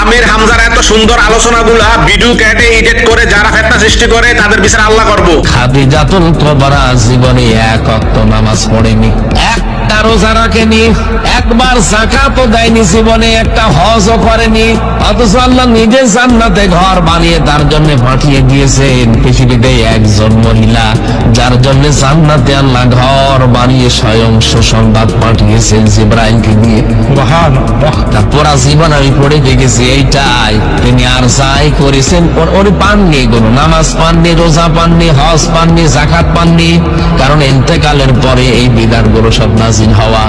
আমির হামজার এত সুন্দর আলোচনাগুলা ভিডিও কেটে এডিট করে যারা ফিতনা সৃষ্টি করে তাদের বিচার আল্লাহ করব। খাদিজাতুল কুবরা জীবনে এক ওয়াক্ত নামাজ পড়েনি, একটা রোজা রাখেনি, একবার যাকাতও দেয়নি, জীবনে একটা হজও করেনি, অথচ আল্লাহ নিজে জান্নাতে ঘর বানিয়ে তার জন্য পাঠিয়ে দিয়েছেন পৃথিবীতে একজন মহিলা, যার জন্য জান্নাতে আল্লাহ ঘর বানিয়ে স্বয়ং সুসংবাদ পাঠিয়েছেন জিবরাইলকে দিয়ে। তার পুরা জীবন আমি পড়ে দেখেছি এইটাই। তিনি আর যাই করেছেন উনি পাননি, কোন নামাজ পাননি, রোজা পাননি, হজ পাননি, যাকাত পাননি, কারণ ইন্তেকালের পরে এই বিধানগুলো সব নাজিল হওয়া।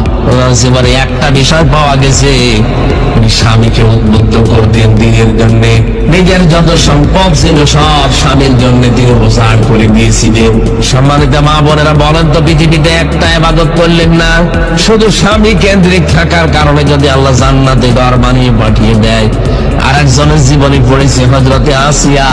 জীবনে একটা বিষয় পাওয়া গেছে, উনি স্বামীকে উদ্বুদ্ধ করতেন দিনের জন্য, নিজের যত সম্পদ ছিল সব স্বামীর জন্য তিনি উজাড় করে দিয়েছিলেন। সম্মানিত মা বোনেরা, বলেন তো পৃথিবীতে একটা ইবাদত করলেন না? শুধু স্বামী কেন্দ্রিক থাকার কারণে যদি আল্লাহ জান্নাতে ঘর বানিয়ে পাঠিয়ে দেয়। আর একজনের জীবনে পড়েছে হযরতে আসিয়া।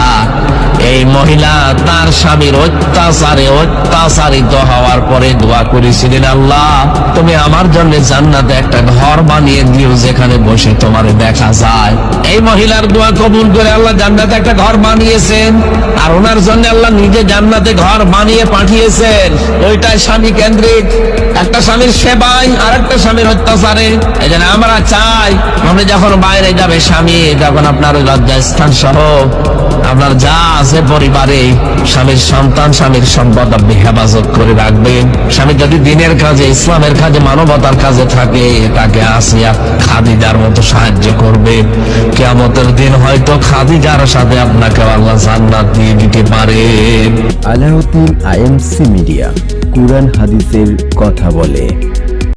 এই মহিলা তার স্বামীর অত্যাচারিত হওয়ার পরে দোয়া করেছিলেন, আল্লাহ তুমি আমার জন্য জান্নাতে একটা ঘর বানিয়ে দিও যেখানে বসে তোমারে দেখা যায়। এই মহিলার দোয়া কবুল করে আল্লাহ জান্নাতে একটা ঘর বানিয়েছেন, আর ওনার জন্য আল্লাহ নিজে জান্নাতে ঘর বানিয়ে পাঠিয়েছেন। ওইটাই স্বামী কেন্দ্রিক, একটা স্বামীর সেবায় আর একটা স্বামীর অত্যাচারে। এই জন্য আমরা চাই আপনি যখন বাইরে যাবে স্বামী, তখন আপনার লজ্জাস্থান সহ আপনার যা আছে পরিবারে, স্বামীর সন্তান, স্বামীর সম্পদ আপনি হেফাজত করে রাখবেন। স্বামী যদি দিনের কাজে, ইসলামের কাজে, মানবতার কাজে থাকে, তাকে আসিয়া খাদিজার মতো সাহায্য করবেন। কিয়ামতের দিন হয়তো খাদিজার সাথে আপনাকে আল্লাহ জান্নাত দিয়ে দিতে পারেন। আলাউদ্দিন আইএমসি মিডিয়া, কুরআন হাদিসের কথা বলে।